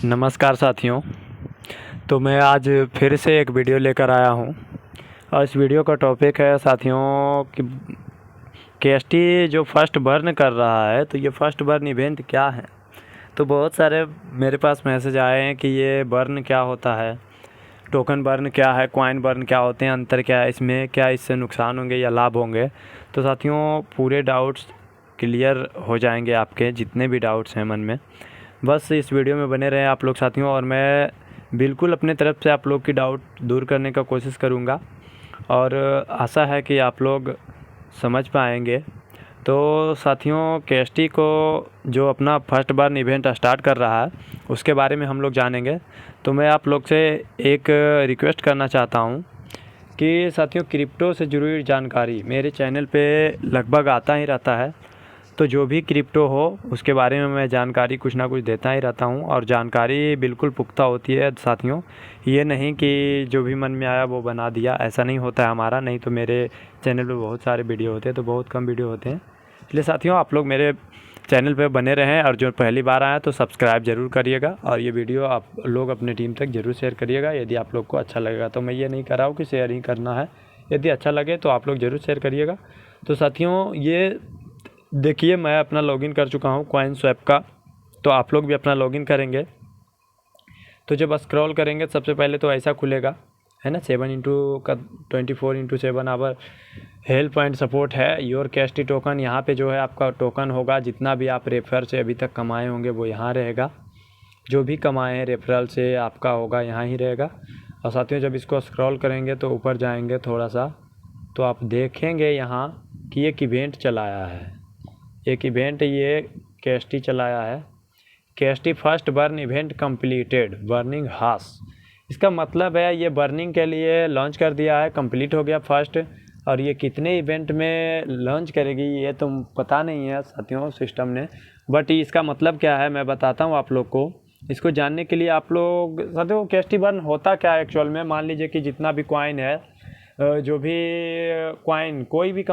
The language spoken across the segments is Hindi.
नमस्कार साथियों। तो मैं आज फिर से एक वीडियो लेकर आया हूँ और इस वीडियो का टॉपिक है साथियों कि केएसटी जो फर्स्ट बर्न कर रहा है, तो ये फर्स्ट बर्न इवेंट क्या है। तो बहुत सारे मेरे पास मैसेज आए हैं कि ये बर्न क्या होता है, टोकन बर्न क्या है, कॉइन बर्न क्या होते हैं, अंतर क्या है इसमें, क्या इससे नुकसान होंगे या लाभ होंगे। तो साथियों पूरे डाउट्स क्लियर हो जाएंगे, आपके जितने भी डाउट्स हैं मन में। बस इस वीडियो में बने रहें आप लोग साथियों, और मैं बिल्कुल अपने तरफ से आप लोग की डाउट दूर करने का कोशिश करूँगा और आशा है कि आप लोग समझ पाएंगे। तो साथियों केएसटी को जो अपना फर्स्ट बर्न इवेंट स्टार्ट कर रहा है उसके बारे में हम लोग जानेंगे। तो मैं आप लोग से एक रिक्वेस्ट करना चाहता हूँ कि साथियों क्रिप्टो से जुड़ी जानकारी मेरे चैनल पे लगभग आता ही रहता है। तो जो भी क्रिप्टो हो उसके बारे में मैं जानकारी कुछ ना कुछ देता ही रहता हूँ, और जानकारी बिल्कुल पुख्ता होती है साथियों। ये नहीं कि जो भी मन में आया वो बना दिया, ऐसा नहीं होता है हमारा। नहीं तो मेरे चैनल पे बहुत सारे वीडियो होते हैं, तो बहुत कम वीडियो होते हैं। इसलिए साथियों आप लोग मेरे चैनल पे बने रहें, और जो पहली बार आया तो सब्सक्राइब ज़रूर करिएगा, और ये वीडियो आप लोग अपने टीम तक ज़रूर शेयर करिएगा यदि आप लोग को अच्छा लगेगा। तो मैं ये नहीं कर रहा हूँ कि शेयर ही करना है, यदि अच्छा लगे तो आप लोग ज़रूर शेयर करिएगा। तो साथियों ये देखिए मैं अपना लॉगिन कर चुका हूँ कॉइन स्वैप का, तो आप लोग भी अपना लॉगिन करेंगे। तो जब स्क्रॉल करेंगे सबसे पहले तो ऐसा खुलेगा, है ना, 24/7 आवर हेल्प एंड सपोर्ट है योर केएसटी टोकन। यहाँ पे जो है आपका टोकन होगा, जितना भी आप रेफर से अभी तक कमाए होंगे वो यहाँ रहेगा। जो भी कमाए हैं रेफरल से आपका होगा यहाँ ही रहेगा। और साथियों जब इसको स्क्रॉल करेंगे तो ऊपर जाएंगे थोड़ा सा, तो आप देखेंगे यहाँ कि एक इवेंट चलाया है, एक इवेंट ये केएसटी चलाया है, KST first burn event completed burning हास। इसका मतलब है ये बर्निंग के लिए लॉन्च कर दिया है, कंप्लीट हो गया फर्स्ट। और ये कितने इवेंट में लॉन्च करेगी ये तो पता नहीं है साथियों सिस्टम ने, बट इसका मतलब क्या है मैं बताता हूँ आप लोग को। इसको जानने के लिए आप लोग साथियों केएसटी बर्न होता क्या है एक्चुअल में। मान लीजिए कि जितना भी कॉइन है, जो भी कॉइन कोई भी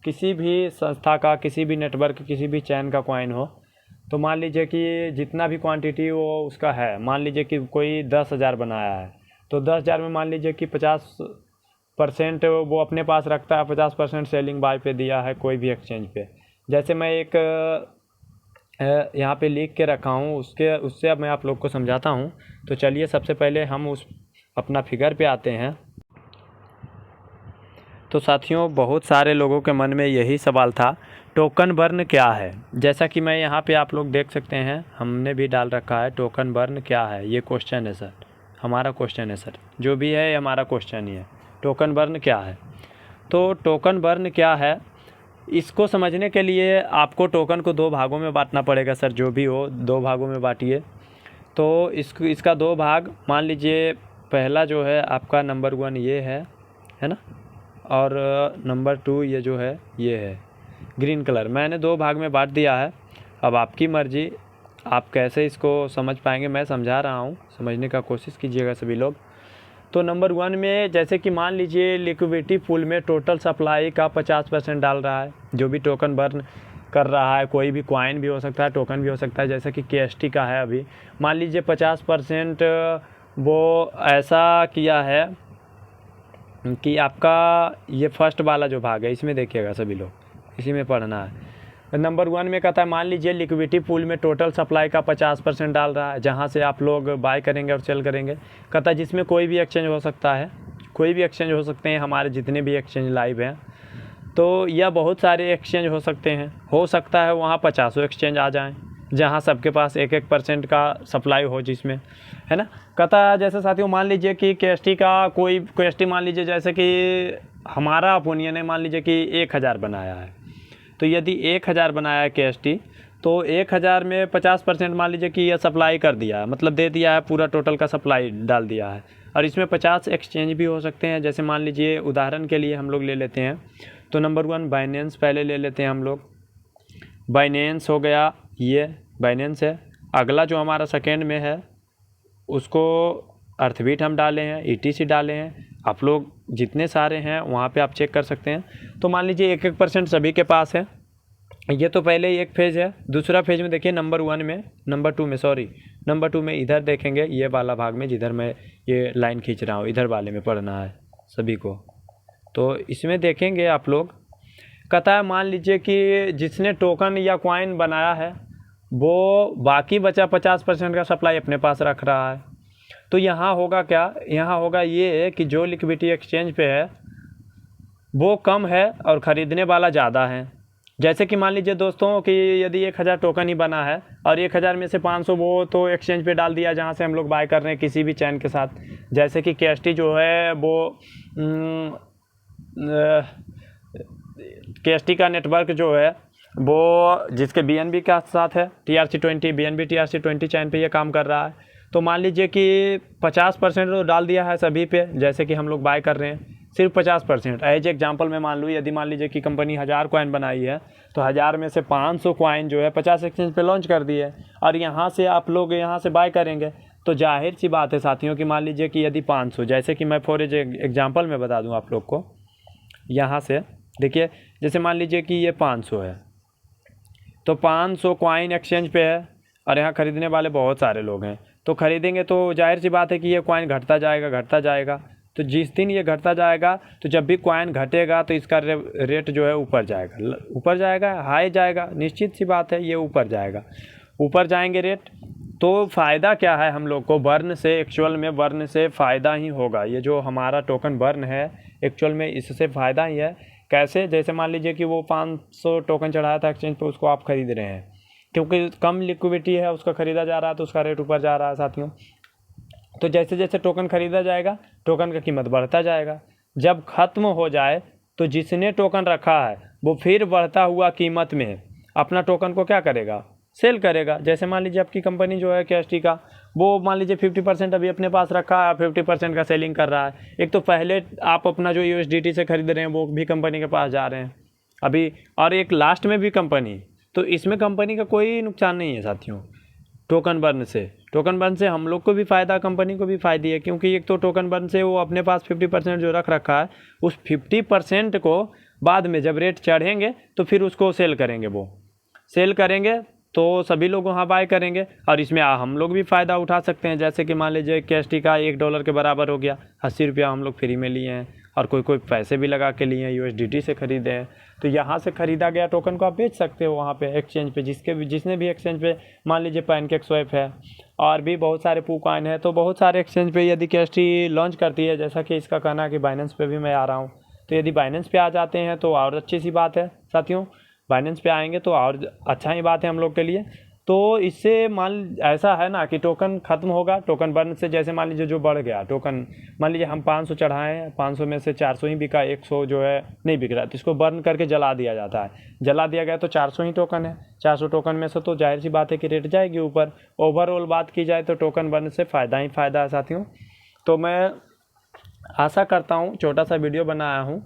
किसी भी संस्था का, किसी भी नेटवर्क, किसी भी चैन का कॉइन हो, तो मान लीजिए कि जितना भी क्वांटिटी वो उसका है, मान लीजिए कि कोई 10,000 बनाया है, तो 10,000 में मान लीजिए कि 50% वो अपने पास रखता है, 50% सेलिंग बाय पे दिया है कोई भी एक्सचेंज पे। जैसे मैं एक यहाँ पे लिख के रखा हूँ, उससे अब मैं आप लोग को समझाता हूँ। तो चलिए सबसे पहले हम उस अपना फिगर पे आते हैं। तो साथियों बहुत सारे लोगों के मन में यही सवाल था, टोकन बर्न क्या है। जैसा कि मैं यहाँ पे आप लोग देख सकते हैं, हमने भी डाल रखा है टोकन बर्न क्या है। ये क्वेश्चन है सर, हमारा क्वेश्चन है सर, जो भी है ये हमारा क्वेश्चन ही है, टोकन बर्न क्या है। तो टोकन बर्न क्या है, इसको समझने के लिए आपको टोकन को दो भागों में बांटना पड़ेगा सर, जो भी हो दो भागों में बांटिए। तो इसका दो भाग मान लीजिए, पहला जो है आपका नंबर 1 ये है ना, और नंबर 2 ये जो है ये है ग्रीन कलर। मैंने दो भाग में बांट दिया है, अब आपकी मर्जी आप कैसे इसको समझ पाएंगे, मैं समझा रहा हूँ, समझने का कोशिश कीजिएगा सभी लोग। तो नंबर 1 में जैसे कि मान लीजिए लिक्विडिटी पूल में टोटल सप्लाई का 50% डाल रहा है, जो भी टोकन बर्न कर रहा है, कोई भी कॉइन भी हो सकता है, टोकन भी हो सकता है, जैसे कि केएसटी का है। अभी मान लीजिए 50% वो ऐसा किया है कि आपका ये फर्स्ट वाला जो भाग है इसमें देखिएगा सभी लोग, इसी में पढ़ना है। नंबर 1 में कहता है मान लीजिए लिक्विडिटी पूल में टोटल सप्लाई का 50% डाल रहा है, जहां से आप लोग बाय करेंगे और सेल करेंगे। कहता है जिसमें कोई भी एक्सचेंज हो सकता है, कोई भी एक्सचेंज हो सकते हैं, हमारे जितने भी एक्सचेंज लाइव हैं, तो यह बहुत सारे एक्सचेंज हो सकते हैं। हो सकता है वहाँ 50 एक्सचेंज आ जाएँ, जहाँ सबके पास 1% का सप्लाई हो जिसमें, है ना। कहता है जैसे साथियों मान लीजिए कि केएसटी का कोई केएसटी मान लीजिए जैसे कि हमारा ओपिनियन है, मान लीजिए कि 1000 बनाया है। तो यदि 1000 बनाया है केएसटी, तो 1000 में 50% मान लीजिए कि यह सप्लाई कर दिया है, मतलब दे दिया है, पूरा टोटल का सप्लाई डाल दिया है। और इसमें 50 एक्सचेंज भी हो सकते हैं। जैसे मान लीजिए उदाहरण के लिए हम लोग ले लेते हैं, तो नंबर 1 बाइनेंस पहले ले लेते हैं हम लोग। बाइनेंस हो गया, ये बाइनेंस है। अगला जो हमारा सेकेंड में है उसको अर्थबीट हम डाले हैं, ईटीसी डाले हैं। आप लोग जितने सारे हैं वहाँ पे आप चेक कर सकते हैं। तो मान लीजिए 1% सभी के पास है, ये तो पहले ही एक फेज़ है। दूसरा फेज में देखिए नंबर टू में इधर देखेंगे, ये वाला भाग में जिधर मैं ये लाइन खींच रहा हूँ, इधर वाले में पढ़ना है सभी को। तो इसमें देखेंगे आप लोग, कहता है मान लीजिए कि जिसने टोकन या कॉइन बनाया है वो बाकी बचा 50% का सप्लाई अपने पास रख रहा है। तो यहाँ होगा क्या, यहाँ होगा ये कि जो लिक्विडिटी एक्सचेंज पे है वो कम है और ख़रीदने वाला ज़्यादा है। जैसे कि मान लीजिए दोस्तों कि यदि 1000 टोकन ही बना है और 1000 में से 500 वो तो एक्सचेंज पे डाल दिया जहाँ से हम लोग बाय कर रहे हैं किसी भी चैन के साथ। जैसे कि KST जो है वो KST का नेटवर्क जो है वो जिसके BNB का साथ है, TRC20 BNB TRC20 चैन पे ये काम कर रहा है। तो मान लीजिए कि 50% तो डाल दिया है सभी पे, जैसे कि हम लोग बाय कर रहे हैं सिर्फ 50%। एज एग्जांपल में मान लूँ, यदि मान लीजिए कि कंपनी 1000 कॉइन बनाई है तो 1000 में से 500 कॉइन जो है 50 एक्सचेंज पे लॉन्च कर दिए और यहाँ से आप लोग यहाँ से बाय करेंगे। तो जाहिर सी बात है साथियों कि मान लीजिए कि यदि 500, जैसे कि मैं फॉर एग्जांपल में बता दूँ आप लोग को, यहाँ से देखिए जैसे मान लीजिए कि ये 500 है तो 500 कॉइन एक्सचेंज पे है और यहाँ ख़रीदने वाले बहुत सारे लोग हैं। तो ख़रीदेंगे तो जाहिर सी बात है कि ये कॉइन घटता जाएगा। तो जिस दिन ये घटता जाएगा तो जब भी कॉइन घटेगा तो इसका रेट जो है ऊपर जाएगा, हाई जाएगा, निश्चित सी बात है ये ऊपर जाएंगे रेट। तो फ़ायदा क्या है हम लोग को बर्न से, एक्चुअल में बर्न से फ़ायदा ही होगा। ये जो हमारा टोकन बर्न है एक्चुअल में इससे फ़ायदा ही है। कैसे, जैसे मान लीजिए कि वो 500 टोकन चढ़ाया था एक्सचेंज पे, उसको आप ख़रीद रहे हैं क्योंकि कम लिक्विडिटी है, उसका ख़रीदा जा रहा है तो उसका रेट ऊपर जा रहा है साथियों। तो जैसे जैसे टोकन ख़रीदा जाएगा टोकन का कीमत बढ़ता जाएगा। जब ख़त्म हो जाए तो जिसने टोकन रखा है वो फिर बढ़ता हुआ कीमत में अपना टोकन को क्या करेगा, सेल करेगा। जैसे मान लीजिए आपकी कंपनी जो है KST का, वो मान लीजिए 50% अभी अपने पास रखा है, 50% का सेलिंग कर रहा है। एक तो पहले आप अपना जो USDT से खरीद रहे हैं वो भी कंपनी के पास जा रहे हैं अभी, और एक लास्ट में भी कंपनी। तो इसमें कंपनी का कोई नुकसान नहीं है साथियों। टोकन बर्न से हम लोग को भी फ़ायदा, कंपनी को भी फ़ायदा है, क्योंकि एक तो टोकन बर्न से वो अपने पास 50% जो रख रखा है उस 50% को बाद में जब रेट चढ़ेंगे तो फिर उसको सेल करेंगे तो सभी लोग वहाँ बाय करेंगे और इसमें हम लोग भी फ़ायदा उठा सकते हैं। जैसे कि मान लीजिए KST का $1 के बराबर हो गया, 80 रुपया हम लोग फ्री में लिए हैं और कोई पैसे भी लगा के लिए हैं, USDT से ख़रीदे हैं। तो यहाँ से ख़रीदा गया टोकन को आप बेच सकते हो वहाँ पे एक्सचेंज पे, जिसने भी एक्सचेंज पे, मान लीजिए PancakeSwap है और भी बहुत सारे PooCoin है। तो बहुत सारे एक्सचेंज पे यदि KST लॉन्च करती है, जैसा कि इसका कहना है कि बाइनेंस पे भी मैं आ रहा हूँ, तो यदि बाइनेंस पे आ जाते हैं तो और अच्छी सी बात है साथियों। बाइनेंस पे आएंगे तो और अच्छा ही बात है हम लोग के लिए। तो इससे ऐसा है ना कि टोकन ख़त्म होगा, टोकन बर्न से जैसे मान लीजिए जो बढ़ गया टोकन, मान लीजिए हम 500 चढ़ाएँ हैं, 500 में से 400 ही बिका, 100 जो है नहीं बिक रहा, तो इसको बर्न करके जला दिया जाता है। जला दिया गया तो 400 ही टोकन है, 400 टोकन में से तो जाहिर सी बात है कि रेट जाएगी ऊपर। ओवरऑल बात की जाए तो टोकन बर्न से फ़ायदा ही फ़ायदा है साथियों। तो मैं आशा करता हूँ छोटा सा वीडियो बनाया हूँ,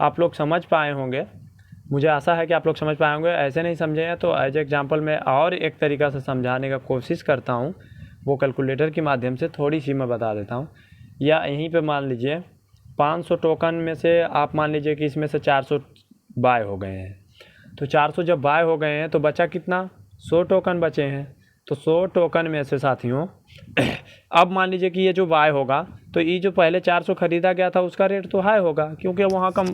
आप लोग समझ पाए होंगे। मुझे आशा है कि आप लोग समझ पाए होंगे। ऐसे नहीं समझे हैं तो एज एग्जांपल में और एक तरीक़ा से समझाने का कोशिश करता हूँ, वो कैलकुलेटर के माध्यम से थोड़ी सी मैं बता देता हूँ। या यहीं पे मान लीजिए 500 टोकन में से आप मान लीजिए कि इसमें से 400 बाय हो गए हैं, तो 400 जब बाय हो गए हैं तो बचा कितना, 100 टोकन बचे हैं। तो 100 टोकन में से साथियों अब मान लीजिए कि ये जो बाय होगा तो ये जो पहले 400 ख़रीदा गया था उसका रेट तो हाई होगा, क्योंकि वहाँ कम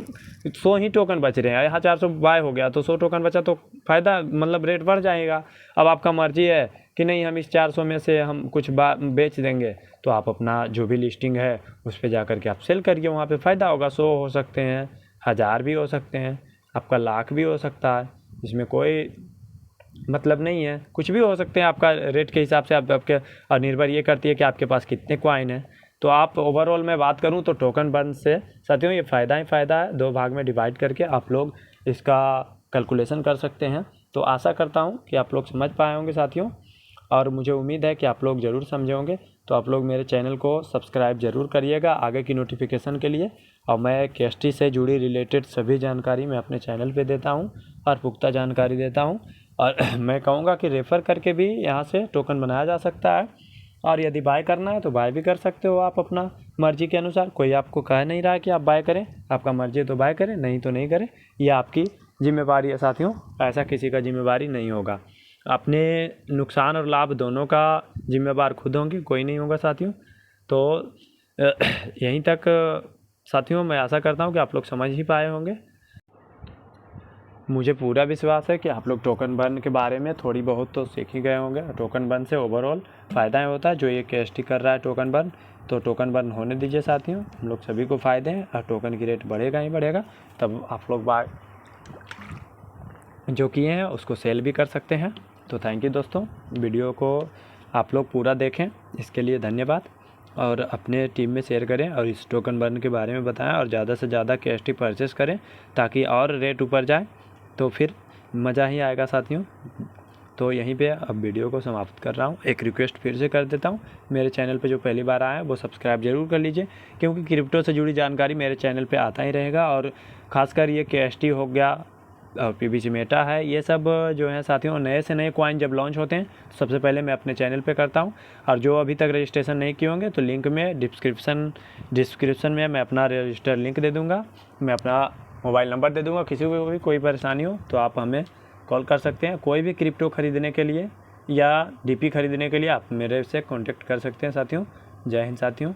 100 ही टोकन बच रहे हैं। यहाँ 400 बाय हो गया तो 100 टोकन बचा तो फ़ायदा, मतलब रेट बढ़ जाएगा। अब आपका मर्जी है कि नहीं हम इस 400 में से हम कुछ बेच देंगे, तो आप अपना जो भी लिस्टिंग है उस पर जा कर के आप सेल करिए, वहाँ पर फ़ायदा होगा। 100 हो सकते हैं, 1000 भी हो सकते हैं, आपका लाख भी हो सकता है, इसमें कोई मतलब नहीं है, कुछ भी हो सकते हैं। आपका रेट के हिसाब से आपके और निर्भर ये करती है कि आपके पास कितने कॉइन हैं। तो आप ओवरऑल मैं बात करूं तो टोकन बर्न से साथियों ये फ़ायदा ही फ़ायदा है। 2 भाग में डिवाइड करके आप लोग इसका कैलकुलेशन कर सकते हैं। तो आशा करता हूं कि आप लोग समझ पाए होंगे साथियों, और मुझे उम्मीद है कि आप लोग ज़रूर समझे होंगे। तो आप लोग मेरे चैनल को सब्सक्राइब ज़रूर करिएगा आगे की नोटिफिकेशन के लिए। और मैं KST से जुड़ी रिलेटेड सभी जानकारी मैं अपने चैनल पे देता हूँ और पुख्ता जानकारी देता हूँ। और मैं कहूँगा कि रेफ़र करके भी यहाँ से टोकन बनाया जा सकता है, और यदि बाय करना है तो बाय भी कर सकते हो आप अपना मर्ज़ी के अनुसार। कोई आपको कह नहीं रहा है कि आप बाय करें, आपका मर्ज़ी है तो बाय करें, नहीं तो नहीं करें, ये आपकी जिम्मेवारी है साथियों, ऐसा किसी का जिम्मेवारी नहीं होगा। अपने नुकसान और लाभ दोनों का जिम्मेवार खुद होंगे, कोई नहीं होगा साथियों। तो यहीं तक साथियों मैं आशा करता हूँ कि आप लोग समझ ही पाए होंगे। मुझे पूरा विश्वास है कि आप लोग टोकन बर्न के बारे में थोड़ी बहुत तो सीख ही गए होंगे। टोकन बर्न से ओवरऑल फ़ायदा होता है, जो ये KST कर रहा है टोकन बर्न, तो टोकन बर्न होने दीजिए साथियों, हम लोग सभी को फ़ायदे हैं और टोकन की रेट बढ़ेगा ही बढ़ेगा। तब आप लोग बाय जो किए हैं उसको सेल भी कर सकते हैं। तो थैंक यू दोस्तों, वीडियो को आप लोग पूरा देखें, इसके लिए धन्यवाद। और अपने टीम में शेयर करें और इस टोकन बर्न के बारे में बताएं और ज़्यादा से ज़्यादा KST परचेस करें ताकि और रेट ऊपर जाए, तो फिर मज़ा ही आएगा साथियों। तो यहीं पे अब वीडियो को समाप्त कर रहा हूँ। एक रिक्वेस्ट फिर से कर देता हूँ, मेरे चैनल पे जो पहली बार आया है वो सब्सक्राइब जरूर कर लीजिए, क्योंकि क्रिप्टो से जुड़ी जानकारी मेरे चैनल पे आता ही रहेगा। और ख़ासकर ये KST हो गया और PBC मेटा है, ये सब जो है साथियों, नए से नए कॉइन जब लॉन्च होते हैं तो सबसे पहले मैं अपने चैनल पे करता हूँ। और जो अभी तक रजिस्ट्रेशन नहीं किए होंगे तो लिंक में डिस्क्रिप्शन में मैं अपना रजिस्टर लिंक दे दूँगा, मैं अपना मोबाइल नंबर दे दूँगा। किसी को भी कोई परेशानी हो तो आप हमें कॉल कर सकते हैं। कोई भी क्रिप्टो ख़रीदने के लिए या DP ख़रीदने के लिए आप मेरे से कॉन्टेक्ट कर सकते हैं साथियों। जय हिंद साथियों।